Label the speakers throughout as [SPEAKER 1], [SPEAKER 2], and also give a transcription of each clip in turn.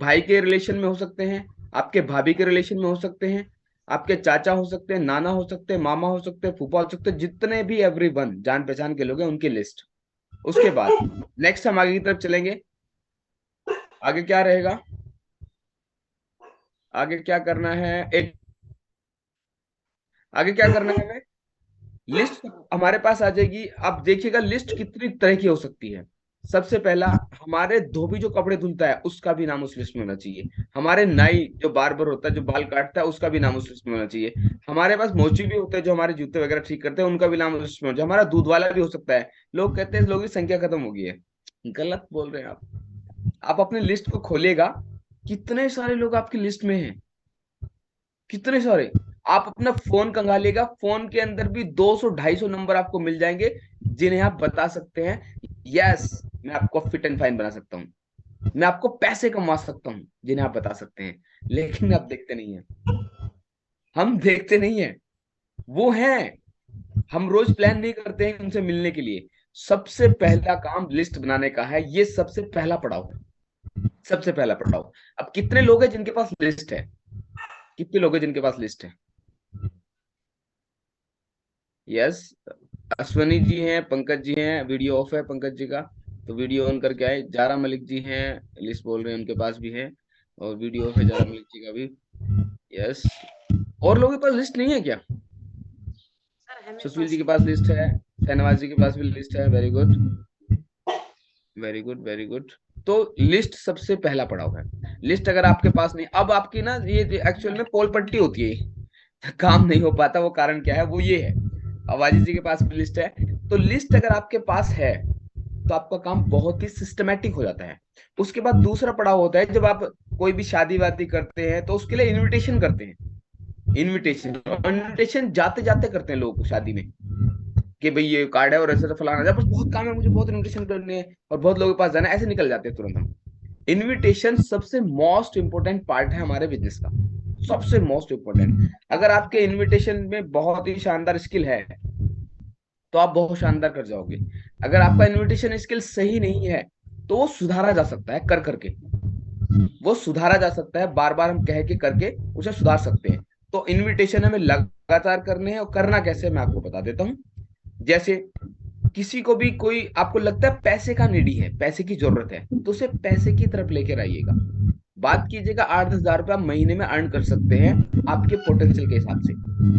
[SPEAKER 1] भाई के रिलेशन में हो सकते हैं, आपके भाभी के रिलेशन में हो सकते हैं, आपके चाचा हो सकते हैं, नाना हो सकते हैं, मामा हो सकते हैं, फूफा हो सकते हैं, जितने भी एवरीवन जान पहचान के लोग हैं उनकी लिस्ट। उसके बाद नेक्स्ट हम आगे की तरफ चलेंगे। आगे क्या रहेगा? आगे क्या करना है? एक आगे क्या करना है हमें? लिस्ट हमारे पास आ जाएगी। अब देखिएगा लिस्ट कितनी तरह की हो सकती है। सबसे पहला, हमारे धोबी जो कपड़े धुलता है उसका भी नाम उस लिस्ट में होना चाहिए। हमारे नाई जो बार्बर होता है, जो बाल काटता है, उसका भी नाम उस लिस्ट में होना चाहिए। हमारे पास मोची भी होते हैं जो हमारे जूते वगैरह ठीक करते हैं, उनका भी नाम उस लिस्ट में होना चाहिए। हमारा दूध वाला भी हो सकता है। लोग कहते हैं लोगों की संख्या खत्म हो गई है। गलत बोल रहे हैं आप अपनी लिस्ट को खोलिएगा, कितने सारे लोग आपकी लिस्ट में हैं, कितने सारे। आप अपना फोन कंगालिएगा, फोन के अंदर भी 200 250 नंबर आपको मिल जाएंगे जिन्हें आप बता सकते हैं यस, मैं आपको फिट एंड फाइन बना सकता हूँ, मैं आपको पैसे कमा सकता हूँ, जिन्हें आप बता सकते हैं। लेकिन आप देखते नहीं है, हम देखते नहीं है। वो हैं, हम रोज प्लान नहीं करते हैं उनसे मिलने के लिए। सबसे पहला काम लिस्ट बनाने का है, ये सबसे पहला पड़ाव है। सबसे पहला पड़ाव। अब कितने लोग हैं जिनके पास लिस्ट है? कितने लोग हैं जिनके पास लिस्ट है? यस, अश्वनी जी हैं, पंकज जी हैं, वीडियो ऑफ है पंकज जी का, तो वीडियो ऑन करके आए। जारा मलिक जी हैं, लिस्ट बोल रहे हैं, उनके पास भी है, और वीडियो ऑफ है जारा मलिक जी का भी। यस। और लोगों के पास लिस्ट नहीं है क्या?
[SPEAKER 2] सर है मेरे
[SPEAKER 1] सुशील जी
[SPEAKER 2] पास।
[SPEAKER 1] के पास लिस्ट है, शहनवाज जी के पास भी लिस्ट है। Very good, very good, very good. तो लिस्ट सबसे पहला पड़ाव है। लिस्ट अगर आपके पास नहीं, अब आपकी ना ये एक्चुअल में पोल पट्टी होती है, काम नहीं हो पाता। वो कारण क्या है? वो ये है, अवाजी जी के पास भी लिस्ट है। तो लिस्ट अगर आपके पास है तो आपका काम बहुत ही सिस्टमेटिक हो जाता है। उसके बाद दूसरा पड़ाव होता है, जब आप कोई भी शादी वादी करते हैं तो उसके लिए इनविटेशन करते हैं। इनविटेशन, और इनविटेशन जाते जाते करते हैं लोग शादी में, कि भाई ये कार्ड है और ऐसे फलाना है, बस बहुत काम है, मुझे बहुत इनविटेशन करने हैं और बहुत लोगों के पास जाना है, ऐसे निकल जाते हैं तुरंत हम। इनविटेशन सबसे मोस्ट इंपोर्टेंट पार्ट है हमारे बिजनेस का, सबसे मोस्ट इंपोर्टेंट। अगर आपके इनविटेशन में बहुत ही शानदार स्किल है तो आप बहुत शानदार कर जाओगे। अगर आपका इनविटेशन स्किल सही नहीं है तो वो सुधारा जा सकता है कर करके, वो सुधारा जा सकता है, बार बार हम कह के करके उसे सुधार सकते हैं। तो इनविटेशन हमें लगातार करने हैं, और करना कैसे मैं आपको बता देता हूँ। जैसे किसी को भी, कोई आपको लगता है पैसे का नीडी है, पैसे की जरूरत है, तो उसे पैसे की तरफ लेकर आइएगा। बात कीजिएगा 8-10 हज़ार रुपया महीने में अर्न कर सकते हैं आपके पोटेंशियल के हिसाब से।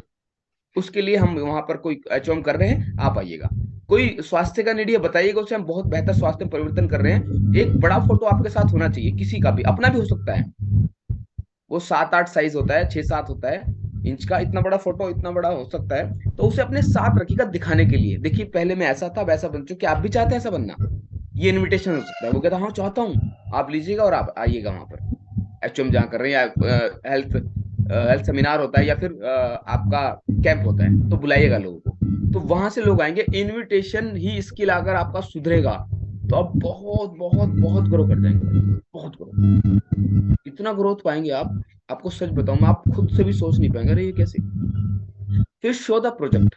[SPEAKER 1] उसके लिए हम वहां पर कोई एचओएम कर रहे हैं, आप आइएगा। कोई स्वास्थ्य का नीडी है, बताइएगा, उसे हम बहुत बेहतर स्वास्थ्य में परिवर्तन कर रहे हैं। एक बड़ा फोटो आपके साथ होना चाहिए, किसी का भी, अपना भी हो सकता है। वो 7-8 साइज होता है, 6-7 होता है इंच का, इतना बड़ा फोटो, इतना बड़ा हो सकता है। तो उसे अपने साथ रखिएगा दिखाने के लिए, देखिए पहले मैं ऐसा था वैसा बन चुके, आप भी चाहते हैं ऐसा बनना। ये इनविटेशन हो सकता है। वो कहता हाँ चाहता हूँ, आप लीजिएगा और आप आइएगा वहां पर। एचओएम जहाँ कर रहे हैं, या हेल्थ हेल्थ सेमिनार होता है, या फिर आपका कैंप होता है, तो बुलाइएगा लोगों को, तो वहां से लोग आएंगे। इनविटेशन ही स्किल अगर आपका सुधरेगा तो आप बहुत बहुत बहुत ग्रो कर जाएंगे, बहुत ग्रो। इतना ग्रोथ पाएंगे आप, आपको सच बताऊं मैं, आप खुद से भी सोच नहीं पाएंगे अरे ये कैसे। फिर शो द प्रोजेक्ट।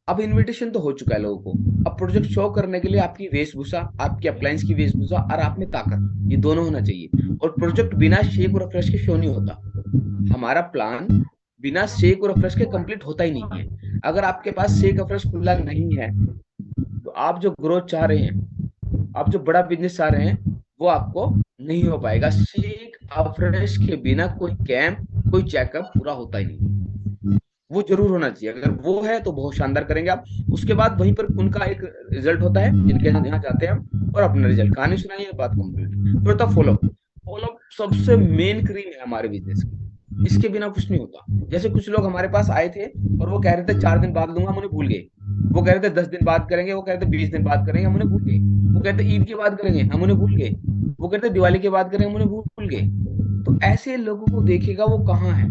[SPEAKER 1] अब इनविटेशन तो हो चुका है लोगों को, अब प्रोजेक्ट शो करने के लिए आपकी वेशभूषा, आपकी अप्लायंस की वेशभूषा और आप में ताकत, ये दोनों होना चाहिए। और प्रोजेक्ट बिना शेक और रिफ्रेश के शो नहीं होता। हमारा प्लान बिना शेक और रिफ्रेश के कंप्लीट होता ही नहीं है। अगर आपके पास शेक और रिफ्रेश खुला नहीं है तो आप जो ग्रोथ चाह रहे हैं, आप जो बड़ा बिजनेस चाह रहे हैं, वो आपको नहीं हो पाएगा। शेक अफ्रेश के बिना कोई कैंप, कोई चेकअप पूरा होता ही नहीं। वो जरूर होना चाहिए। अगर वो है तो बहुत शानदार करेंगे आप। उसके बाद वहीं पर उनका एक रिजल्ट होता है, जिनके यहाँ यहाँ जाते हैं हम, और अपना रिजल्ट कहानी सुनाइए, बात कंप्लीट। फिर होता फॉलो। फॉलो सबसे मेन क्रीम है हमारे बिजनेस की, इसके बिना कुछ नहीं होता। जैसे कुछ लोग हमारे पास आए थे और वो कह रहे थे 4 दिन बाद दूंगा, हम उन्हें भूल गए। वो कह रहे थे 10 दिन बाद करेंगे, वो कह रहे थे 20 दिन बाद करेंगे, हम उन्हें भूल गए। वो कहते ईद के बाद करेंगे, हम उन्हें भूल गए। वो कहते दिवाली के बाद करेंगे, हम उन्हें भूल गए। तो ऐसे लोगों को देखेगा वो कहाँ है,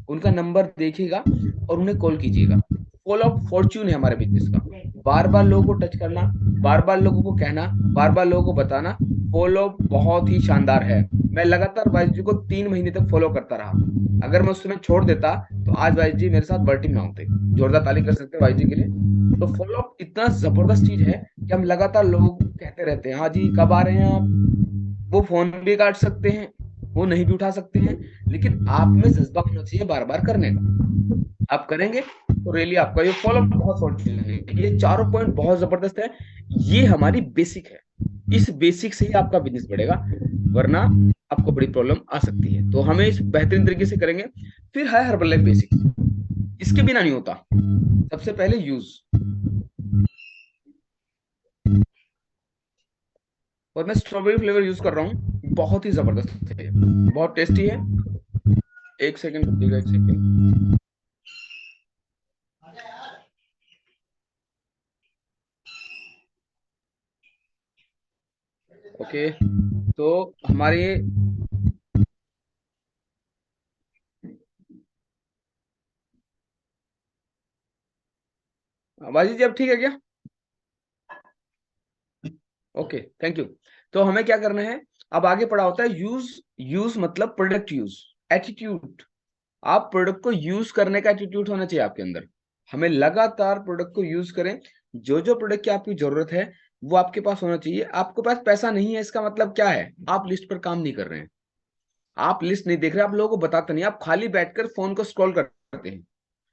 [SPEAKER 1] उनका नंबर देखेगा और उन्हें कॉल कीजिएगा। कॉल ऑफ फॉर्च्यून है हमारे बिजनेस का। बार बार लोगों को टच करना, बार बार लोगों को कहना, बार बार लोगों को बताना, फॉलो बहुत ही शानदार है। मैं लगातार वाइस जी को 3 महीने तक फॉलो करता रहा। अगर मैं उस समय छोड़ देता तो आज वाइस जी मेरे साथ वर्ल्ड टीम में होते। जोरदार ताली कर सकते हैं वाइस जी के लिए। तो फॉलो अप इतना जबरदस्त चीज है कि हम लगातार लोगों को कहते रहते हैं हाँ जी कब आ रहे हैं आप। वो फोन भी काट सकते हैं, वो नहीं भी उठा सकते हैं, लेकिन आप में जज्बा होना चाहिए बार बार करने का। आप करेंगे तो रियली आपका ये फॉलो बहुत सॉल्व, ये चारों पॉइंट बहुत जबरदस्त है। ये हमारी बेसिक है, इस बेसिक से ही आपका बिजनेस बढ़ेगा, वरना आपको बड़ी प्रॉब्लम आ सकती है। तो हमें इस बेहतरीन तरीके से करेंगे। फिर है हर्बल लाइफ बेसिक्स, इसके बिना नहीं होता। सबसे पहले यूज, और मैं स्ट्रॉबेरी फ्लेवर यूज कर रहा हूँ, बहुत ही जबरदस्त है, बहुत टेस्टी है। एक सेकंड रुकिएगा, एक सेकंड। ओके, तो हमारे बाजी जी अब ठीक है क्या? Okay, thank you. तो हमें क्या करना है, अब आगे पढ़ा होता है यूज। यूज मतलब प्रोडक्ट यूज, एटीट्यूड। आप प्रोडक्ट को यूज करने का एटीट्यूड होना चाहिए आपके अंदर। हमें लगातार प्रोडक्ट को यूज करें, जो जो प्रोडक्ट की आपकी जरूरत है वो आपके पास होना चाहिए। आपके पास पैसा नहीं है इसका मतलब क्या है, आप लिस्ट पर काम नहीं कर रहे हैं, आप लिस्ट नहीं देख रहे, आप लोगों को बताते नहीं, आप खाली बैठकर फोन को स्क्रॉल करते हैं,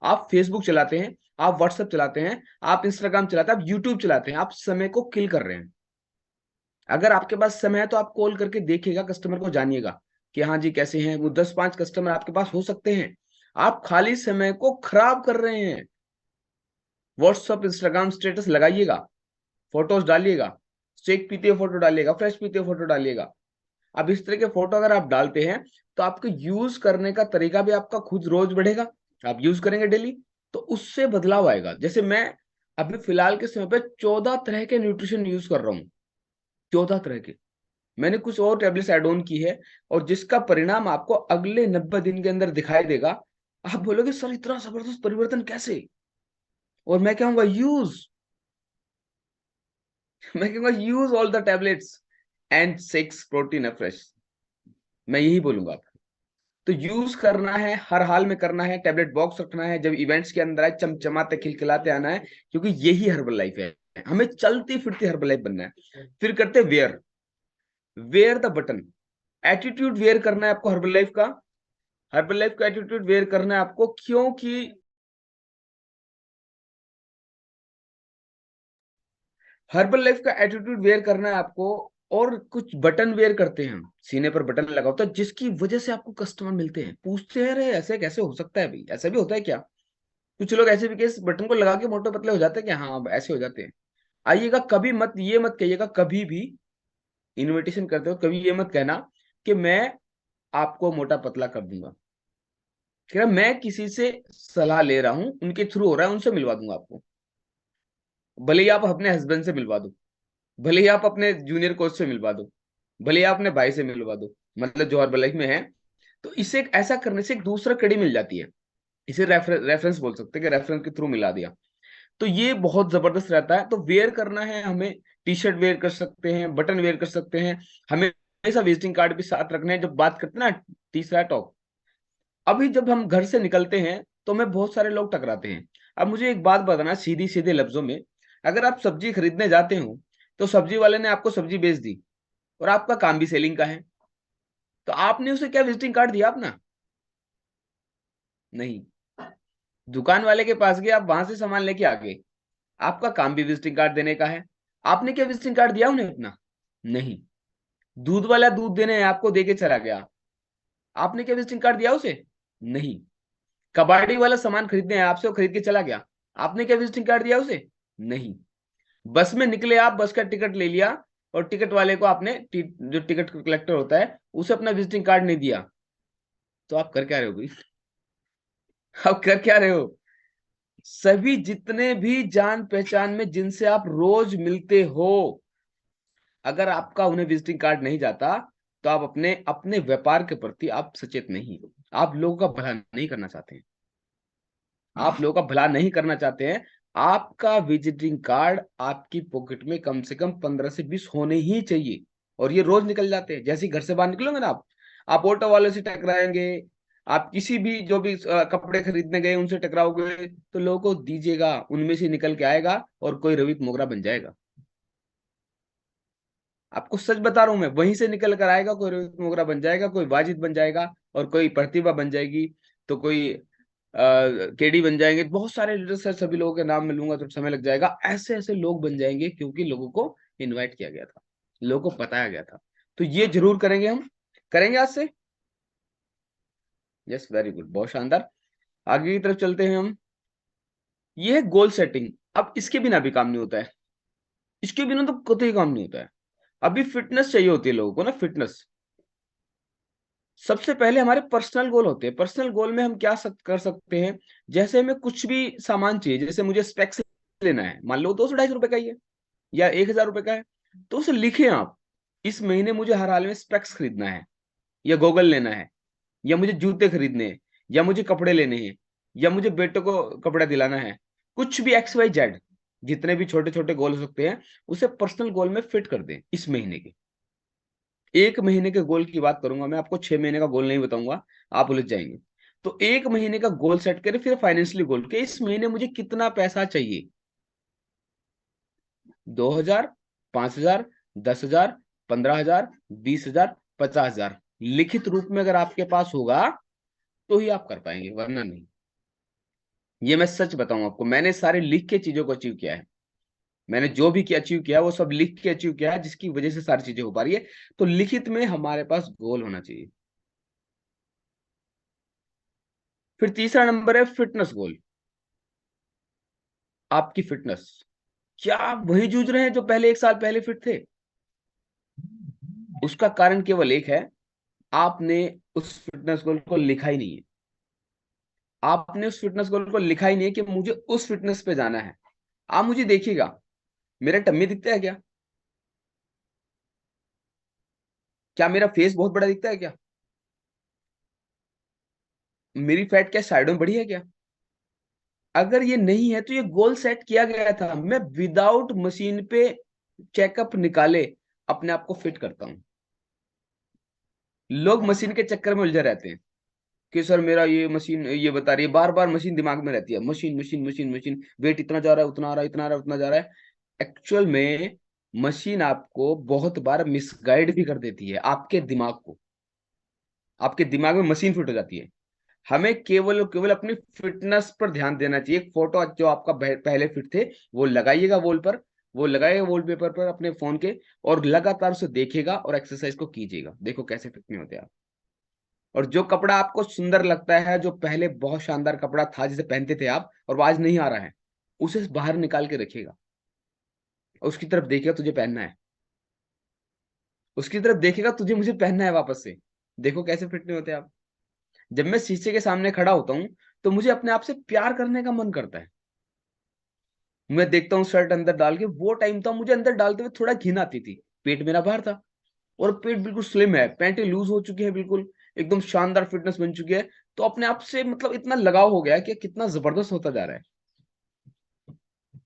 [SPEAKER 1] आप फेसबुक चलाते हैं, आप व्हाट्सएप चलाते हैं, आप इंस्टाग्राम चलाते हैं, आप यूट्यूब चलाते हैं, आप समय को किल कर रहे हैं। अगर आपके पास समय है तो आप कॉल करके देखिएगा, कस्टमर को जानिएगा कि हाँ जी कैसे हैं वो। 10-5 कस्टमर आपके पास हो सकते हैं, आप खाली समय को खराब कर रहे हैं। व्हाट्सअप इंस्टाग्राम स्टेटस लगाइएगा, फोटोज डालिएगा, शेक पीते हुए फोटो डालिएगा, फ्रेश पीते हुए फोटो डालिएगा। अब इस तरह के फोटो अगर आप डालते हैं तो आपके यूज करने का तरीका भी आपका खुद रोज बढ़ेगा। आप यूज करेंगे डेली तो उससे बदलाव आएगा। जैसे मैं अभी फिलहाल के समय पे 14 तरह के न्यूट्रिशन यूज कर रहा हूँ, 14 तरह के। मैंने कुछ और टैबलेट्स एड ऑन की है, और जिसका परिणाम आपको अगले 90 दिन के अंदर दिखाई देगा। आप बोलोगे सर इतना जबरदस्त परिवर्तन कैसे? और मैं कहूंगा यूज, मैं कहूंगा use all the tablets and 6 protein fresh. मैं यही बोलूंगा आपको। तो यूज करना है, हर हाल में करना है, टैबलेट बॉक्स रखना है, जब इवेंट्स के अंदर आए चमचमाते खिलखिलाते आना है, क्योंकि यही हर्बल लाइफ है। हमें चलती फिरती हर्बल लाइफ बनना है। फिर करते wear, wear the button. Attitude wear करना है आपको हर्बल लाइफ का। हर्बल लाइफ का एटीट्यूड वेयर करना है आपको, क्योंकि हर्बल लाइफ का एटीट्यूड वेयर करना है आपको। और कुछ बटन वेयर करते हैं हम, सीने पर बटन लगा होता है, जिसकी वजह से आपको कस्टमर मिलते हैं, पूछते हैं अरे ऐसे कैसे हो सकता है भाई, ऐसा भी होता है क्या? कुछ लोग ऐसे भी केस बटन को लगा के मोटे पतले हो जाते हैं कि हाँ ऐसे हो जाते हैं। आइएगा, कभी मत ये मत कहिएगा, कभी भी इनविटेशन करते हो कभी ये मत कहना कि मैं आपको मोटा पतला कर दूंगा। कह रहा मैं किसी से सलाह ले रहा हूं, उनके थ्रू हो रहा है, उनसे मिलवा दूंगा आपको। भले ही आप अपने हस्बैंड से मिलवा दो, भले ही आप अपने जूनियर कोच से मिलवा दो, भले ही आप अपने भाई से मिलवा दो, मतलब जो हर्बल लाइफ में है। तो इससे ऐसा करने से एक दूसरा कड़ी मिल जाती है। इसे रेफरेंस बोल सकते हैं कि रेफरेंस के थ्रू मिला दिया। तो ये बहुत जबरदस्त रहता है। तो वेयर करना है हमें, टी शर्ट वेयर कर सकते हैं, बटन वेयर कर सकते हैं। हमें हमेशा विजिटिंग कार्ड भी साथ रखने हैं। जब बात करते हैं ना, तीसरा टॉप, अभी जब हम घर से निकलते हैं तो हमें बहुत सारे लोग टकराते हैं। अब मुझे एक बात बताना सीधी सीधे लफ्जों में, अगर आप सब्जी खरीदने जाते हो तो सब्जी वाले ने आपको सब्जी बेच दी, और आपका काम भी सेलिंग का है, तो आपने उसे क्या विजिटिंग कार्ड दिया अपना? नहीं। दुकान वाले के पास गए, आप वहां से सामान लेके आ गए, आपका काम भी विजिटिंग कार्ड देने का है, आपने क्या विजिटिंग कार्ड दिया उन्हें अपना? नहीं। दूध वाला दूध देने आपको दे के चला गया, आपने क्या विजिटिंग कार्ड दिया उसे? नहीं। कबाड़ी वाला सामान खरीदने हैं आपसे, वो खरीद के चला गया, आपने क्या विजिटिंग कार्ड दिया उसे? नहीं। बस में निकले आप, बस का टिकट ले लिया, और टिकट वाले को आपने जो टिकट कलेक्टर होता है उसे अपना विजिटिंग कार्ड नहीं दिया, तो आप कर क्या रहे हो भाई? आप कर क्या रहे हो? सभी जितने भी जान पहचान में जिनसे आप रोज मिलते हो, अगर आपका उन्हें विजिटिंग कार्ड नहीं जाता तो आप अपने अपने व्यापार के प्रति आप सचेत नहीं हो, आप लोगों का भला नहीं करना चाहते हैं, आप लोगों का भला नहीं करना चाहते हैं। आपका विजिटिंग कार्ड आपकी पॉकेट में कम से कम 15 से 20 होने ही चाहिए, और ये रोज निकल जाते हैं। जैसे ही घर से बाहर निकलोगे ना आप ऑटो वाले से टकराएंगे, आप किसी भी जो भी कपड़े खरीदने गए उनसे टकराओगे, तो लोगों को दीजिएगा, उनमें से निकल के आएगा और कोई रविक मोगरा बन जाएगा। आपको सच बता रहा हूं मैं, वहीं से निकल कर आएगा, कोई रोहित मोगरा बन जाएगा, कोई वाजिद बन जाएगा, और कोई प्रतिभा बन जाएगी, तो कोई केडी बन जाएंगे, बहुत सारे लीडर्स हैं, सभी लोगों के नाम मैं लूंगा तो समय लग जाएगा। ऐसे ऐसे लोग बन जाएंगे क्योंकि लोगों को इनवाइट किया गया था, लोगों को बताया गया था। तो ये जरूर करेंगे हम, करेंगे आज से। यस, वेरी गुड, बहुत शानदार। आगे की तरफ चलते हैं हम। ये है गोल सेटिंग। अब इसके बिना भी काम नहीं होता है, इसके बिना तो कतई काम नहीं होता है। अभी फिटनेस चाहिए होती है लोगों को ना, फिटनेस। सबसे पहले हमारे पर्सनल गोल होते हैं। पर्सनल गोल में हम क्या कर सकते हैं, जैसे हमें कुछ भी सामान चाहिए, जैसे मुझे स्पेक्स लेना है, मान लो 200-250 रुपए का ही है, या 1000 रुपए का है, तो उसे लिखें आप, इस महीने मुझे हर हाल में स्पेक्स खरीदना है, या गॉगल लेना है, या मुझे जूते खरीदने हैं, या मुझे कपड़े लेने हैं, या मुझे बेटे को कपड़ा दिलाना है। कुछ भी XYZ, जितने भी छोटे छोटे गोल हो सकते हैं, उसे पर्सनल गोल में फिट कर दें इस महीने के। 1 महीने के गोल की बात करूंगा मैं, आपको 6 महीने का गोल नहीं बताऊंगा, आप उलझ जाएंगे। तो 1 महीने का गोल सेट करें, फिर फाइनेंशियली गोल के इस महीने मुझे कितना पैसा चाहिए, 2,000, 5,000, 10,000, 15,000, 20,000, 50,000, लिखित रूप में अगर आपके पास होगा तो ही आप कर पाएंगे, वरना नहीं। ये मैं सच बताऊं आपको, मैंने सारे लिख के चीजों को अचीव किया है। मैंने जो भी किया अचीव किया वो सब लिख के अचीव किया है, जिसकी वजह से सारी चीजें हो पा रही है। तो लिखित में हमारे पास गोल होना चाहिए। फिर तीसरा नंबर है फिटनेस गोल। आपकी फिटनेस, क्या आप वही जूझ रहे हैं जो पहले 1 साल पहले फिट थे? उसका कारण केवल एक है, आपने उस फिटनेस गोल को लिखा ही नहीं है। आपने उस फिटनेस गोल को लिखा ही नहीं है कि मुझे उस फिटनेस पे जाना है। आप मुझे देखिएगा, मेरा टम्मी दिखता है क्या? क्या मेरा फेस बहुत बड़ा दिखता है क्या? मेरी फैट क्या साइडों में बढ़ी है क्या? अगर ये नहीं है तो ये गोल सेट किया गया था। मैं विदाउट मशीन पे चेकअप निकाले अपने आप को फिट करता हूं। लोग मशीन के चक्कर में उलझे रहते हैं कि सर मेरा ये मशीन ये बता रही है, बार बार मशीन दिमाग में रहती है, machine machine machine machine, weight इतना जा रहा है, उतना आ रहा है, इतना आ रहा है, उतना जा रहा है। एक्चुअल में मशीन आपको बहुत बार मिसगाइड भी कर देती है, आपके दिमाग को। आपके दिमाग में मशीन फिट हो जाती है। हमें केवल और केवल अपनी फिटनेस पर ध्यान देना चाहिए। एक फोटो जो आपका पहले फिट थे वो लगाइएगा वॉल पर, वो लगाइएगा वॉलपेपर पर अपने फोन के, और लगातार उसे देखिएगा और एक्सरसाइज को कीजिएगा, देखो कैसे फिट नहीं होते आप। और जो कपड़ा आपको सुंदर लगता है, जो पहले बहुत शानदार कपड़ा था जिसे पहनते थे आप और वो आज नहीं आ रहा है, उसे बाहर निकाल के रखिएगा, उसकी तरफ देखिएगा, तुझे पहनना है। उसकी तरफ देखेगा, तुझे मुझे पहनना है वापस से। देखो कैसे फिट नहीं होते आप। जब मैं शीशे के सामने खड़ा होता हूँ तो मुझे अपने आप से प्यार करने का मन करता है। मैं देखता हूँ शर्ट अंदर डाल के, वो टाइम था मुझे अंदर डालते हुए थोड़ा घिन आती थी, पेट मेरा बाहर था, और पेट बिल्कुल स्लिम है, पैंटें लूज हो चुकी है, बिल्कुल एकदम शानदार फिटनेस बन चुकी है। तो अपने आप से मतलब इतना लगाव हो गया कि कितना जबरदस्त होता जा रहा है।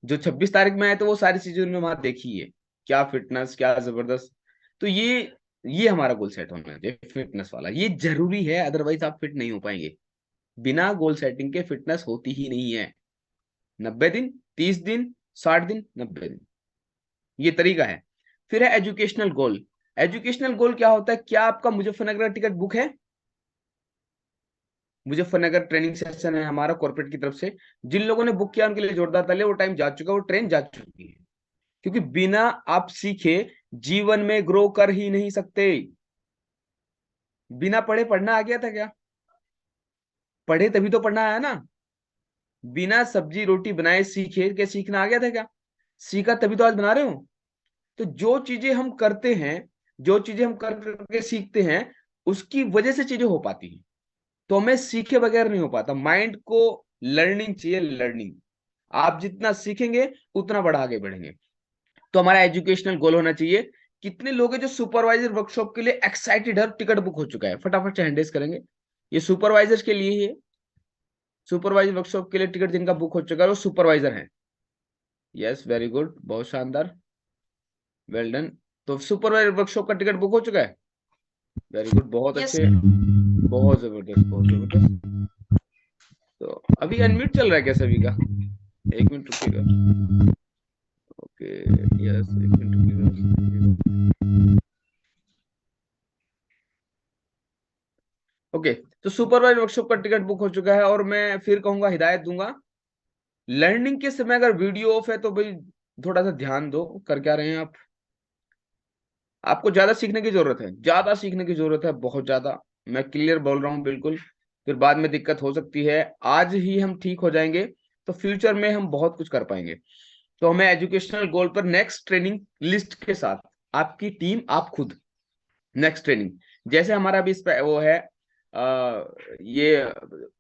[SPEAKER 1] जो 26 तारीख में आए तो वो सारी चीजें उन्होंने वहां देखी है, क्या फिटनेस, क्या जबरदस्त। तो ये हमारा गोल सेट होना चाहिए फिटनेस वाला, ये जरूरी है, अदरवाइज आप फिट नहीं हो पाएंगे। बिना गोल सेटिंग के फिटनेस होती ही नहीं है। 90 दिन, 30 दिन, 60 दिन, 90 दिन, ये तरीका है। फिर है एजुकेशनल गोल। एजुकेशनल गोल क्या होता है? क्या आपका मुजफ्फरनगर टिकट बुक है? मुजफ्फरनगर ट्रेनिंग सेशन है हमारा कॉर्पोरेट की तरफ से। जिन लोगों ने बुक किया उनके लिए जोरदार तालियां, वो टाइम जा चुका है, वो ट्रेन जा चुकी है। क्योंकि बिना आप सीखे जीवन में ग्रो कर ही नहीं सकते। बिना पढ़े पढ़ना आ गया था क्या? पढ़े तभी तो पढ़ना आया ना। बिना सब्जी रोटी बनाए सीखे क्या सीखना आ गया था क्या? सीखा तभी तो आज बना रहे हो। तो जो चीजें हम करते हैं, जो चीजें हम कर करके सीखते हैं, उसकी वजह से चीजें हो पाती हैं। तो हमें सीखे बगैर नहीं हो पाता। माइंड को लर्निंग चाहिए, लर्निंग। आप जितना सीखेंगे उतना बड़ा आगे बढ़ेंगे। तो हमारा एजुकेशनल गोल होना चाहिए। कितने लोग हैं जो सुपरवाइजर वर्कशॉप के लिए एक्साइटेड है, टिकट बुक हो चुका है? फटाफट से हैंड करेंगे। ये सुपरवाइजर्स के लिए ही है। सुपरवाइजर वर्कशॉप के लिए टिकट जिनका बुक हो चुका है वो सुपरवाइजर है। यस, वेरी गुड, बहुत शानदार, वेल डन। तो सुपरवाइजर वर्कशॉप का टिकट बुक हो चुका है, वेरी गुड, बहुत
[SPEAKER 2] यस
[SPEAKER 1] अच्छे,
[SPEAKER 2] सर।
[SPEAKER 1] बहुत जबरदस्त, बहुत जबरदस्त। तो अभी अनम्यूट चल रहा है क्या सभी का? 1 मिनट रुकिएगा। ओके, यस, 1 मिनट रुकिएगा। ओके, तो सुपरवाइजर वर्कशॉप का टिकट बुक हो चुका है, और मैं फिर कहूंगा, हिदायत दूंगा, लर्निंग के समय अगर वीडियो ऑफ है तो भाई थोड़ा सा ध्यान दो, कर क्या रहे हैं आप। आपको ज्यादा सीखने की जरूरत है, ज्यादा सीखने की जरूरत है, बहुत ज्यादा। मैं क्लियर बोल रहा हूँ बिल्कुल, फिर बाद में दिक्कत हो सकती है। आज ही हम ठीक हो जाएंगे तो फ्यूचर में हम बहुत कुछ कर पाएंगे। तो हमें एजुकेशनल गोल पर नेक्स्ट ट्रेनिंग लिस्ट के साथ, आपकी टीम, आप खुद, नेक्स्ट ट्रेनिंग, जैसे हमारा अभी इस पे वो है, ये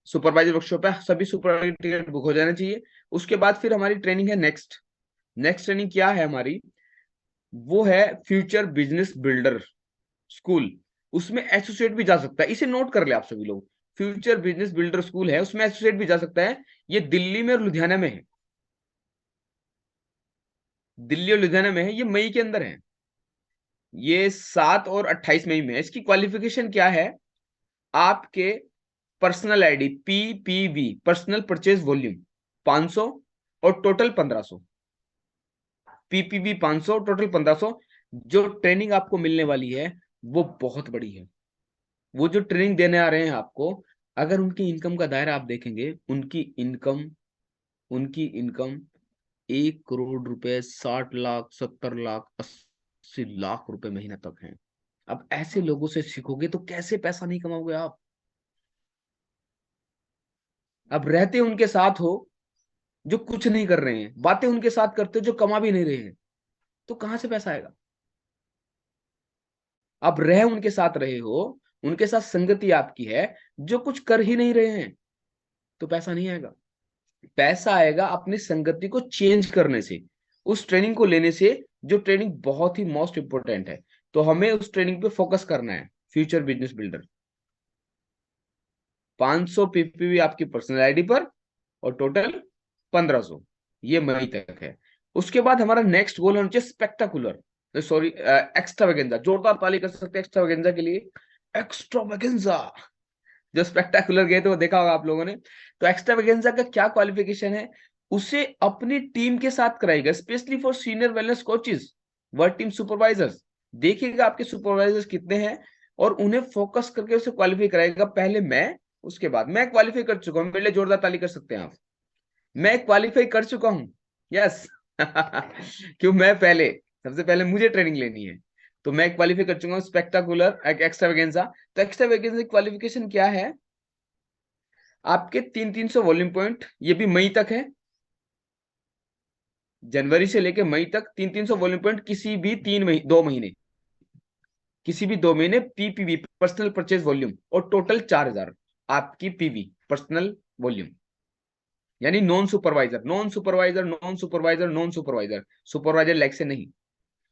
[SPEAKER 1] सुपरवाइजर वर्कशॉप है, सभी सुपरवाइजर टिकट बुक हो जाना चाहिए। उसके बाद फिर हमारी ट्रेनिंग है नेक्स्ट। नेक्स्ट ट्रेनिंग क्या है हमारी? वो है फ्यूचर बिजनेस बिल्डर स्कूल। उसमें एसोसिएट भी जा सकता है, इसे नोट कर ले आप सभी लोग। फ्यूचर बिजनेस बिल्डर स्कूल है, उसमें एसोसिएट भी जा सकता है। ये दिल्ली में और लुधियाना में है। दिल्ली और लुधियाना में है, ये मई के अंदर है। ये 7 और 28 मई में है। इसकी क्वालिफिकेशन क्या है? आपके personal ID PPV, personal purchase volume 500 और टोटल 1500। PPV 500, total 1500। जो ट्रेनिंग आपको मिलने वाली है वो बहुत बड़ी है। वो जो ट्रेनिंग देने आ रहे हैं आपको, अगर उनकी इनकम का दायरा आप देखेंगे, उनकी इनकम 1 करोड़ रुपए, 60 लाख, 70 लाख, 80 लाख रुपए महीना तक है। अब ऐसे लोगों से सीखोगे तो कैसे पैसा नहीं कमाओगे आप? अब रहते उनके साथ हो जो कुछ नहीं कर रहे हैं, बातें उनके साथ करते हो जो कमा भी नहीं रहे हैं, तो कहां से पैसा आएगा? आप रह उनके साथ रहे हो, उनके साथ संगति आपकी है, जो कुछ कर ही नहीं रहे हैं, तो पैसा नहीं आएगा। पैसा आएगा अपनी संगति को चेंज करने से, उस ट्रेनिंग को लेने से, जो ट्रेनिंग बहुत ही मोस्ट इंपोर्टेंट है। तो हमें उस ट्रेनिंग पे फोकस करना है, फ्यूचर बिजनेस बिल्डर। 500 पीपीवी आपकी पर्सनल आईडी पर, और टोटल 1500। ये मई तक है। उसके बाद हमारा नेक्स्ट गोल होना चाहिए स्पेक्टाकुलर, सॉरी, एक्स्ट्रावेगेंजा। जोरदार ताली कर सकते हैं एक्स्ट्रावेगेंजा के लिए। एक्स्ट्रावेगेंजा, जो स्पेक्टाकुलर गए थे वो देखा होगा आप लोगों ने। तो एक्स्ट्रावेगेंजा का क्या क्वालिफिकेशन है? उसे अपनी टीम के साथ कराएगा, specially for senior wellness coaches, work team supervisors. देखिएगा आपके सुपरवाइजर्स कितने हैं, और उन्हें फोकस करके उसे क्वालिफाई कराएगा। पहले मैं, उसके बाद मैं क्वालिफाई कर चुका हूं, मेरे लिए जोरदार ताली कर सकते हैं आप। मैं क्वालिफाई कर चुका हूं, यस। क्यों? मैं पहले, सबसे पहले मुझे ट्रेनिंग लेनी है, तो मैं क्वालिफाई कर चुका हूँ स्पेक्टाकुलर एक्स्ट्रावेगेंजा। तो एक्स्ट्रावेगेंजा क्वालिफिकेशन क्या है? आपके 300 वॉल्यूम पॉइंट, ये भी मई तक है। जनवरी से लेके मई तक 300 वॉल्यूम पॉइंट, किसी भी 2 महीने, किसी भी 2 महीने पीपीवी, पर्सनल परचेज वॉल्यूम, और टोटल 4000 आपकी पीवी पर्सनल वॉल्यूम। यानी non supervisor, non supervisor, non supervisor, non supervisor, supervisor leg से नहीं।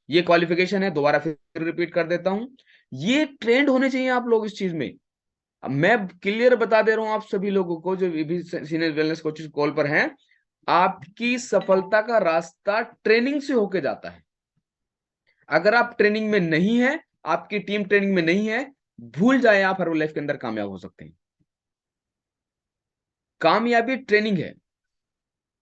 [SPEAKER 1] ये क्वालिफिकेशन है, दोबारा फिर रिपीट कर देता हूं। ये ट्रेंड होने चाहिए आप लोग इस चीज में। अब मैं क्लियर बता दे रहा हूं आप सभी लोगों को जो भी सीनियर वेलनेस कोचेस कॉल पर हैं, आपकी सफलता का रास्ता ट्रेनिंग से होके जाता है। अगर आप ट्रेनिंग में नहीं है, आपकी टीम ट्रेनिंग में नहीं है, भूल जाए, आप हर लाइफ के अंदर कामयाब हो सकते हैं। कामयाबी ट्रेनिंग है,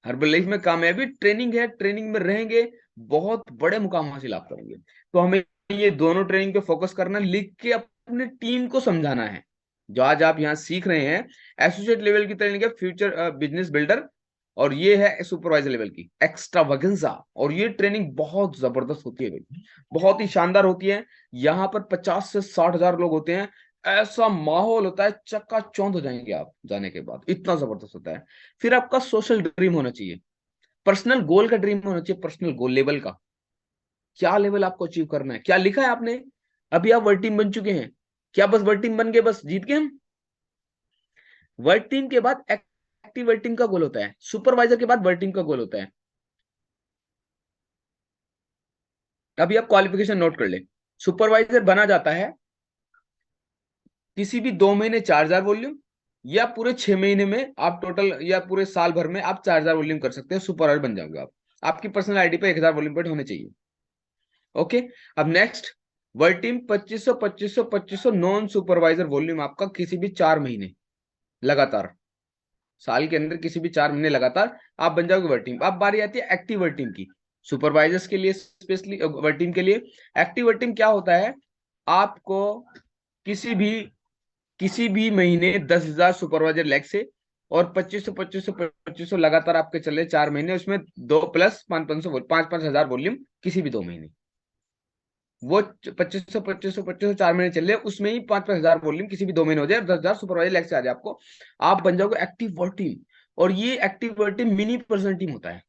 [SPEAKER 1] हर्बल लाइफ में कामयाबी ट्रेनिंग है। ट्रेनिंग में रहेंगे, बहुत बड़े मुकाम हासिल आप करेंगे। तो हमें ये दोनों ट्रेनिंग पे फोकस करना, लिख के अपने टीम को समझाना है। जो आज आप यहाँ सीख रहे हैं, एसोसिएट लेवल की ट्रेनिंग है फ्यूचर बिजनेस बिल्डर, और ये है सुपरवाइजर लेवल की एक्स्ट्रावेगेंजा। और ये ट्रेनिंग बहुत जबरदस्त होती है भाई, बहुत ही शानदार होती है। यहाँ पर 50 से 60 हजार लोग होते हैं। ऐसा माहौल होता है, चक्काचौंध हो जाएंगे आप जाने के बाद, इतना जबरदस्त होता है। फिर आपका सोशल ड्रीम होना चाहिए, पर्सनल गोल का ड्रीम होना चाहिए, पर्सनल गोल लेवल का। क्या लेवल आपको अचीव करना है, क्या लिखा है आपने? अभी आप वर्ल्ड टीम बन चुके हैं, क्या बस वर्ल्ड टीम बन गए, बस जीत गए हम? वर्ल्ड टीम के बाद एक्टिव वर्ल्ड टीम का गोल होता है, सुपरवाइजर के बाद वर्ल्ड टीम का गोल होता है। अभी आप क्वालिफिकेशन नोट कर ले। सुपरवाइजर बना जाता है किसी भी 2 महीने 4000 वॉल्यूम, या पूरे 6 महीने में आप टोटल, या पूरे साल भर में आप 4000 वॉल्यूम कर सकते हैं, सुपरवाइजर बन जाओगे आप। आपकी पर्सनल आईडी पे 1000 वॉल्यूम पॉइंट होने चाहिए। ओके। अब next, world team 2500 2500 2500 non supervisor volume आपका किसी भी 4 महीने लगातार, साल के अंदर किसी भी 4 महीने लगातार आप बन जाओगे वर्ल्ड टीम। अब बारी आती है एक्टिव वर्ल्ड टीम की, सुपरवाइजर्स के लिए स्पेशली वर्ल्ड टीम के लिए। एक्टिव वर्ल्ड टीम क्या होता है? आपको किसी भी किसी भी महीने 10,000 सुपरवाइजर लेग से, और 2500 लगातार आपके चले 4 महीने, उसमें 2 प्लस 500 5,000 वॉल्यूम किसी भी 2 महीने। वो 2500 4 महीने चल रहे, उसमें ही 5,000 वॉल्यूम किसी भी 2 महीने हो जाए, 10,000 सुपरवाइजर लेग से आ जाए आपको, आप बन जाओगे एक्टिव वर्क टीम। और ये active work team mini person team होता है।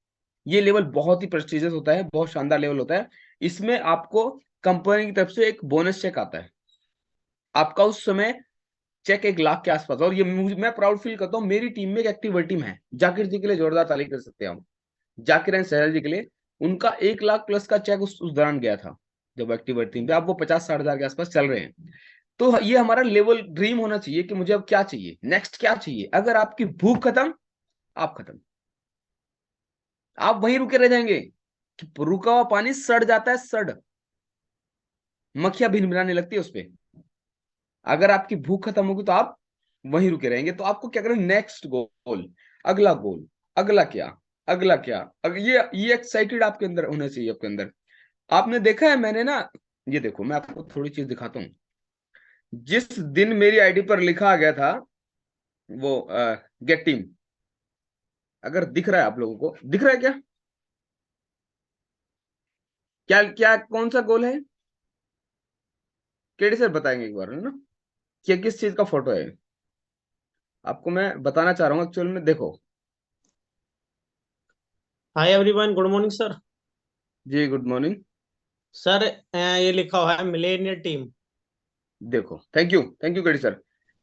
[SPEAKER 1] ये लेवल बहुत ही प्रेस्टिजियस होता है, बहुत शानदार लेवल होता है। इसमें आपको कंपनी की तरफ से एक बोनस चेक आता है। आपका उस समय चेक 1 लाख के आसपास। और ये मैं प्राउड फील करता हूँ, मेरी टीम में एक एक्टिव टीम है। जाकिर जी के लिए जोरदार ताली कर सकते हैं हम, जाकिर एंड सहल जी के लिए। उनका 1 लाख प्लस का चेक उस दौरान गया था, जब एक्टिव टीम पे। अब वो 50-60 हजार के आसपास चल रहे हैं। तो ये हमारा लेवल ड्रीम होना चाहिए कि मुझे अब क्या चाहिए, नेक्स्ट क्या चाहिए। अगर आपकी भूख खत्म, आप खत्म, आप वहीं रुके रह जाएंगे। कि रुका हुआ पानी सड़ जाता है, सड़, मक्खियां भिनभिनाने लगती है उस पे। अगर आपकी भूख खत्म होगी तो आप वहीं रुके रहेंगे। तो आपको क्या करना, नेक्स्ट गोल, अगला गोल, अगला क्या, अगला क्या। ये एक्साइटेड आपके अंदर होना चाहिए, आपके अंदर। आपने देखा है, मैंने ना, ये देखो मैं आपको थोड़ी चीज दिखाता हूँ। जिस दिन मेरी आईडी पर लिखा गया था वो गेट टीम, अगर दिख रहा है आप लोगों को, दिख रहा है क्या, क्या क्या कौन सा गोल है, केडी सर बताएंगे एक बार, है ना, क्या किस चीज का फोटो है। आपको मैं बताना चाह रहा हूँ एक्चुअल में, देखो।
[SPEAKER 2] Hi everyone, good morning sir.
[SPEAKER 1] जी गुड मॉर्निंग।
[SPEAKER 2] सर ये लिखा हुआ है मिलेनियर टीम।
[SPEAKER 1] देखो, थैंक यू केडी सर।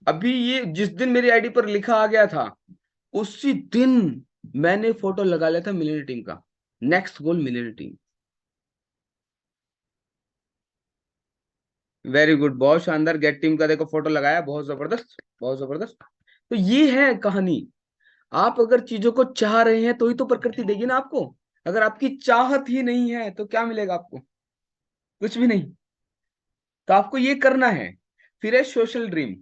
[SPEAKER 1] अभी ये जिस दिन मेरी आईडी पर लिखा आ गया था, उसी दिन मैंने फोटो लगा लिया था मिलियनर टीम का। नेक्स्ट गोल मिलियनर टीम। वेरी गुड, बहुत शानदार। गेट टीम का देखो फोटो लगाया, बहुत जबरदस्त, बहुत जबरदस्त। तो ये है कहानी। आप अगर चीजों को चाह रहे हैं तो ही तो प्रकृति देगी ना आपको। अगर आपकी चाहत ही नहीं है तो क्या मिलेगा आपको, कुछ भी नहीं। तो आपको ये करना है। फिर है सोशल ड्रीम।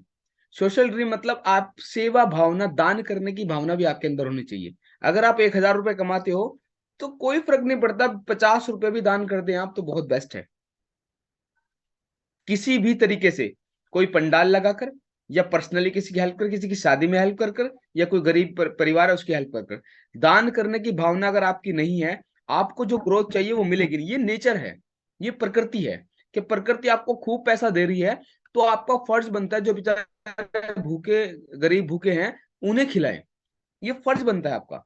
[SPEAKER 1] सोशल ड्रीम मतलब आप सेवा भावना, दान करने की भावना भी आपके अंदर होनी चाहिए। अगर आप 1,000 रुपए कमाते हो तो कोई फर्क नहीं पड़ता, 50 रुपए भी दान कर दें आप तो बहुत बेस्ट है। किसी भी तरीके से, कोई पंडाल लगाकर, या पर्सनली किसी की हेल्प कर, किसी की शादी में हेल्प कर कर, या कोई गरीब परिवार है उसकी हेल्प कर कर। दान करने की भावना अगर आपकी नहीं है, आपको जो ग्रोथ चाहिए वो मिलेगी नहीं। ये नेचर है, ये प्रकृति है, कि प्रकृति आपको खूब पैसा दे रही है, तो आपका फर्ज बनता है जो बेचारे भूखे, गरीब भूखे हैं, उन्हें खिलाएं। ये फर्ज बनता है आपका।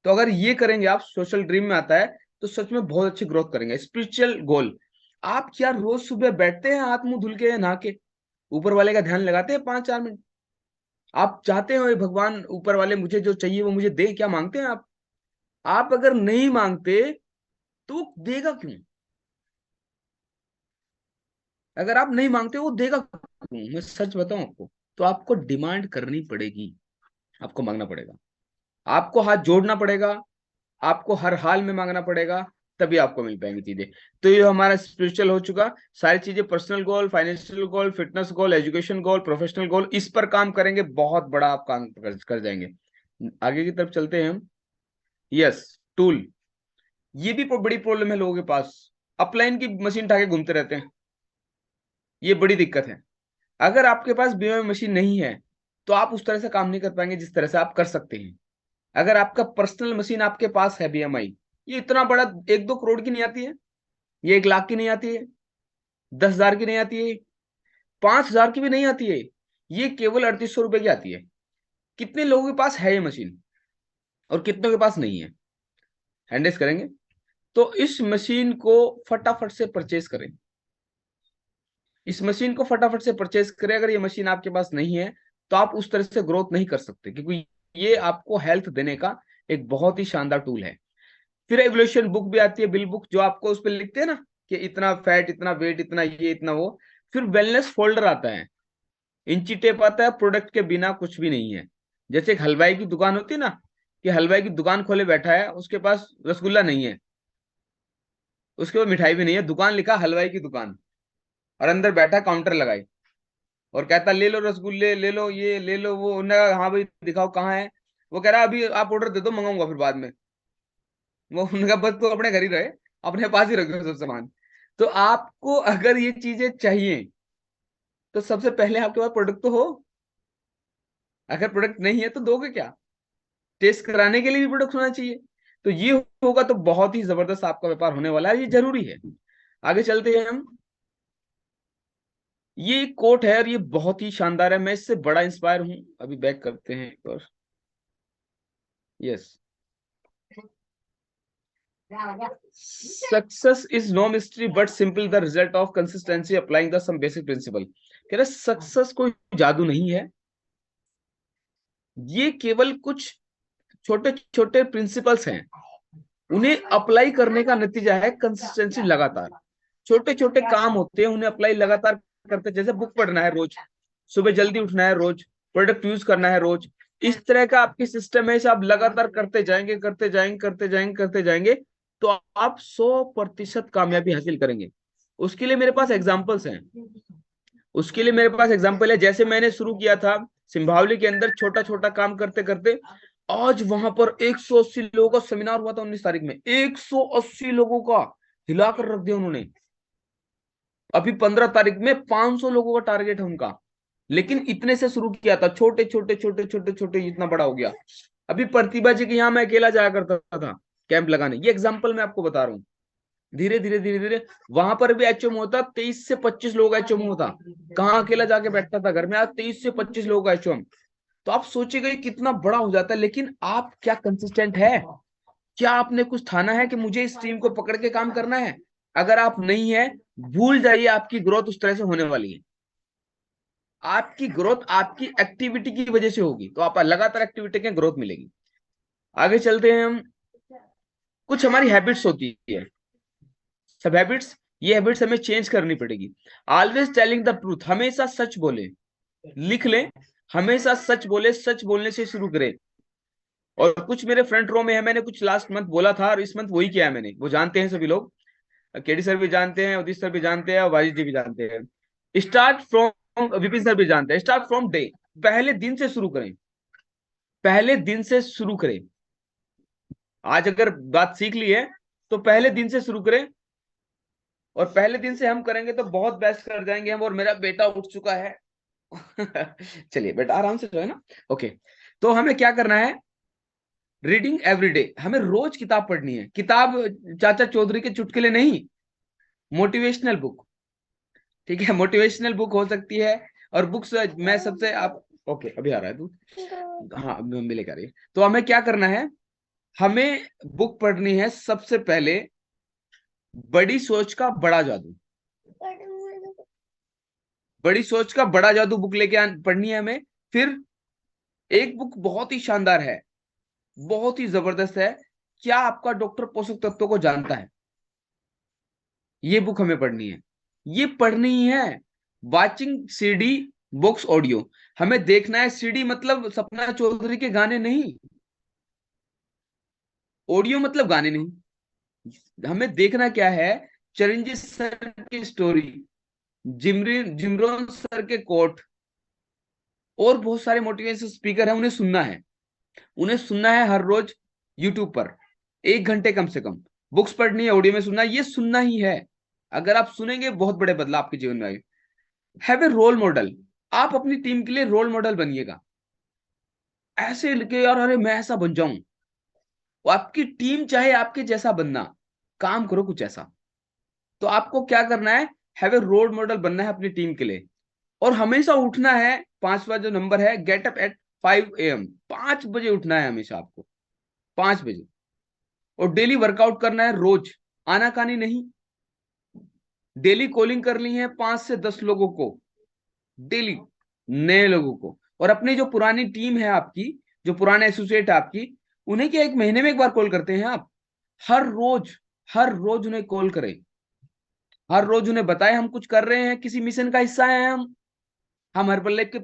[SPEAKER 1] तो अगर ये करेंगे आप, सोशल ड्रीम में आता है, तो सच में बहुत अच्छी ग्रोथ करेंगे। स्पिरिचुअल गोल, आप क्या रोज सुबह बैठते हैं हाथ मुंह धुल के, नहा के, ऊपर वाले का ध्यान लगाते हैं 5-4 मिनट? आप चाहते हो भगवान ऊपर वाले मुझे जो चाहिए वो मुझे दे, क्या मांगते हैं आप? आप अगर नहीं मांगते तो देगा क्यों? अगर आप नहीं मांगते वो देगा क्यों? मैं सच बताऊं आपको, तो आपको डिमांड करनी पड़ेगी, आपको मांगना पड़ेगा, आपको हाथ जोड़ना पड़ेगा, आपको हर हाल में मांगना पड़ेगा, तभी आपको मिल पाएंगी चीजें। तो ये हमारा स्पिरिचुअल हो चुका। सारी चीजें, personal goal, financial goal, fitness goal, education goal, professional goal, इस पर काम करेंगे, बहुत बड़ा आप काम कर जाएंगे। आगे की तरफ चलते हैं हम। Yes, tool. ये भी बड़ी प्रॉब्लम है लोगों के पास, अपलाइन की मशीन उठा के घूमते रहते हैं। ये बड़ी दिक्कत है। अगर आपके पास बीमा मशीन नहीं है तो आप उस तरह से काम नहीं कर पाएंगे जिस तरह से आप कर सकते हैं। अगर आपका पर्सनल मशीन आपके पास है, बीएमआई, ये इतना बड़ा 1-2 करोड़ की नहीं आती है, ये 1 लाख की नहीं आती है, 10,000 की नहीं आती है, 5,000 की भी नहीं आती है, ये केवल 3,800 रुपए की आती है। कितने लोगों के पास है ये मशीन, और कितनों के पास नहीं है? हैंडल्स करेंगे। तो इस मशीन को फटाफट से परचेज करें, इस मशीन को फटाफट से परचेज करें। अगर ये मशीन आपके पास नहीं है तो आप उस तरह से ग्रोथ नहीं कर सकते, क्योंकि ये आपको हेल्थ देने का एक बहुत ही शानदार टूल है। फिर एवोल्यूशन बुक भी आती है, बिल बुक, जो आपको उस पर लिखते हैं ना कि इतना फैट, इतना वेट, इतना ये, इतना वो। फिर वेलनेस फोल्डर आता है, इंची टेप आता है, प्रोडक्ट के बिना कुछ भी नहीं है। जैसे एक हलवाई की दुकान होती है ना, कि हलवाई की दुकान खोले बैठा है, उसके पास रसगुल्ला नहीं है, उसके पास मिठाई भी नहीं है, दुकान लिखा हलवाई की दुकान, और अंदर बैठा काउंटर लगाई, और कहता ले लो रसगुल्ले, ले लो ये, ले लो वो। उन्होंने कहा हाँ भाई दिखाओ कहाँ है। वो कह रहा अभी आप ऑर्डर दे दो, मंगाऊंगा फिर बाद में। वो उनका बस तो अपने घर ही रहे, अपने पास ही रखो सब सामान। तो आपको अगर ये चीजें चाहिए तो सबसे पहले आपके पास प्रोडक्ट तो हो। अगर प्रोडक्ट नहीं है तो दोगे क्या? टेस्ट कराने के लिए भी प्रोडक्ट होना चाहिए। तो ये होगा तो बहुत ही जबरदस्त आपका व्यापार होने वाला है, ये जरूरी है। आगे चलते हैं हम। ये कोट है और ये बहुत ही शानदार है, मैं इससे बड़ा इंस्पायर हूं। अभी बैक करते हैं एक और। Yes. Success is no mystery but simple the result of consistency applying the some basic principle. कह रहे सक्सेस कोई जादू नहीं है, ये केवल कुछ छोटे छोटे प्रिंसिपल्स हैं, उन्हें अप्लाई करने का नतीजा है कंसिस्टेंसी, लगातार। छोटे छोटे काम होते हैं, उन्हें अप्लाई लगातार करते, जैसे बुक पढ़ना है रोज, सुबह जल्दी उठना है रोज, प्रोडक्ट यूज करना है रोज। इस तरह का आपकी सिस्टम है, इसे आप लगातार करते जाएंगे करते जाएंगे करते जाएंगे करते जाएंगे, तो आप 100% कामयाबी हासिल करेंगे। उसके लिए मेरे पास एग्जाम्पल्स हैं। उसके लिए मेरे पास एग्जाम्पल है, जैसे मैंने शुरू किया था सिंभावली के अंदर छोटा छोटा काम करते करते, आज वहां पर 180 लोगों का सेमिनार हुआ था 19 तारीख में, 180 लोगों का हिलाकर रख दिया उन्होंने। अभी 15 तारीख में 500 लोगों का टारगेट है उनका। लेकिन इतने से शुरू किया था, छोटे छोटे छोटे छोटे छोटे, इतना बड़ा हो गया। अभी प्रतिभा जी के यहाँ मैं अकेला जाया करता था कैंप लगाने, ये एग्जाम्पल मैं आपको बता रहा हूँ। धीरे धीरे धीरे धीरे वहां पर भी एचएम होता, 23 से 25 लोग एचएम होता। कहाँ अकेला जाके बैठता था घर में, आज 23 से 25 लोग एचएम। तो आप सोचिएगा ये कितना बड़ा हो जाता है। लेकिन आप क्या कंसिस्टेंट है? क्या आपने कुछ ठाना है कि मुझे इस टीम को पकड़ के काम करना है? अगर आप नहीं है, भूल जाइए आपकी ग्रोथ उस तरह से होने वाली है। आपकी ग्रोथ आपकी एक्टिविटी की वजह से होगी, तो आप लगातार एक्टिविटी के ग्रोथ मिलेगी। आगे चलते हैं हम। कुछ हमारी हैबिट्स होती है, सब हैबिट्स, ये हैबिट्स हमें चेंज करनी पड़ेगी। ऑलवेज टेलिंग द ट्रूथ, हमेशा सच बोले। लिख लें, हमेशा सच बोले, सच बोलने से शुरू करें। और कुछ मेरे फ्रंट रो में है, मैंने कुछ लास्ट मंथ बोला था और इस मंथ वही किया है मैंने, वो जानते हैं सभी लोग। केडी सर भी जानते हैं, उदित सर भी जानते हैं और वाजिद जी भी जानते हैं। स्टार्ट फ्रॉम, विपिन सर भी जानते हैं, स्टार्ट फ्रॉम डे, पहले दिन से शुरू करें। पहले दिन से शुरू करें। आज अगर बात सीख ली है तो पहले दिन से शुरू करें, और पहले दिन से हम करेंगे तो बहुत बेस्ट कर जाएंगे हम। और मेरा बेटा उठ चुका है। चलिए बेटा आराम से जो है ना। ओके, तो हमें क्या करना है? रीडिंग एवरीडे, हमें रोज किताब पढ़नी है। किताब चाचा चौधरी के चुटकुले नहीं, मोटिवेशनल बुक। ठीक है, मोटिवेशनल बुक हो सकती है। और बुक्स मैं सबसे आप, ओके अभी आ रहा है तू, हाँ मिलेगा रही। तो हमें क्या करना है? हमें बुक पढ़नी है सबसे पहले, बड़ी सोच का बड़ा जादू। बड़ी सोच का बड़ा जादू बुक लेके पढ़नी है हमें। फिर एक बुक बहुत ही शानदार है, बहुत ही जबरदस्त है, क्या आपका डॉक्टर पोषक तत्वों को जानता है? ये बुक हमें पढ़नी है, ये पढ़नी ही है। वाचिंग सीडी बुक्स ऑडियो, हमें देखना है सीडी मतलब सपना चौधरी के गाने नहीं, ऑडियो मतलब गाने नहीं। हमें देखना क्या है? चिरंजीव सर की स्टोरी, जिमरोन सर के कोट, और बहुत सारे मोटिवेशनल स्पीकर हैं, उन्हें सुनना है। उन्हें सुनना है हर रोज यूट्यूब पर, 1 घंटे कम से कम। बुक्स पढ़नी है, ऑडियो में सुनना, ये सुनना ही है। अगर आप सुनेंगे बहुत बड़े बदलाव आपके जीवन में आए। हैव ए रोल मॉडल, आप अपनी टीम के लिए रोल मॉडल बनिएगा। ऐसे लिखे यार, अरे मैं ऐसा बन जाऊं, वो आपकी टीम चाहे आपके जैसा बनना, काम करो कुछ ऐसा। तो आपको क्या करना है? हैव ए रोल मॉडल बनना है अपनी टीम के लिए। और हमेशा उठना है, पांचवा जो नंबर है, गेट अप एट 5 AM, 5 बजे उठना है हमेशा आपको, 5 बजे। और डेली वर्कआउट करना है रोज, आनाकानी नहीं। डेली कॉलिंग करनी है 5 से 10 लोगों को, डेली, नए लोगों को। और अपनी जो पुरानी टीम है आपकी, जो पुराने एसोसिएट आपकी, उन्हें क्या 1 महीने में एक बार कॉल करते हैं आप? हर रोज, हर रोज उन्हें कॉल करें। हर रोज उन्हें बताएं हम कुछ कर रहे हैं, किसी मिशन का हिस्सा है हम हर्बल लाइफ के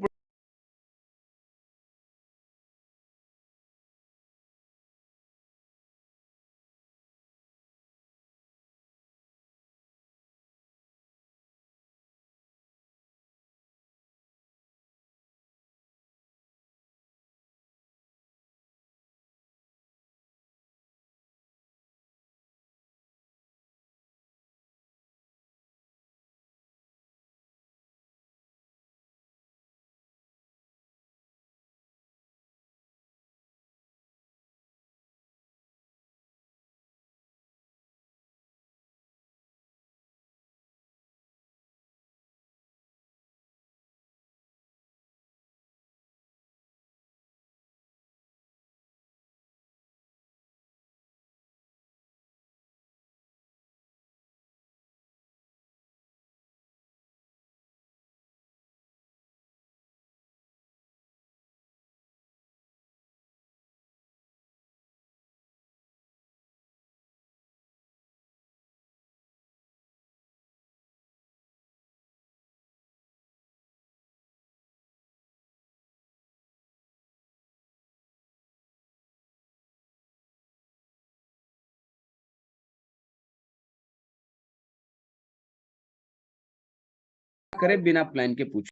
[SPEAKER 1] करे बिना प्लान के पूछे,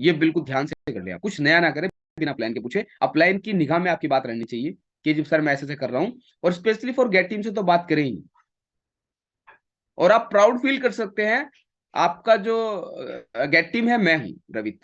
[SPEAKER 1] ये बिल्कुल ध्यान से कर लिया, कुछ नया ना करे बिना प्लान के पूछे। अब प्लान की निगाह में आपकी बात रहनी चाहिए कि जी सर मैं ऐसे कर रहा हूँ, और स्पेशली फॉर गेट टीम से तो बात करें ही। और आप प्राउड फील कर सकते हैं, आपका जो गेट टीम है मैं हूं रवित,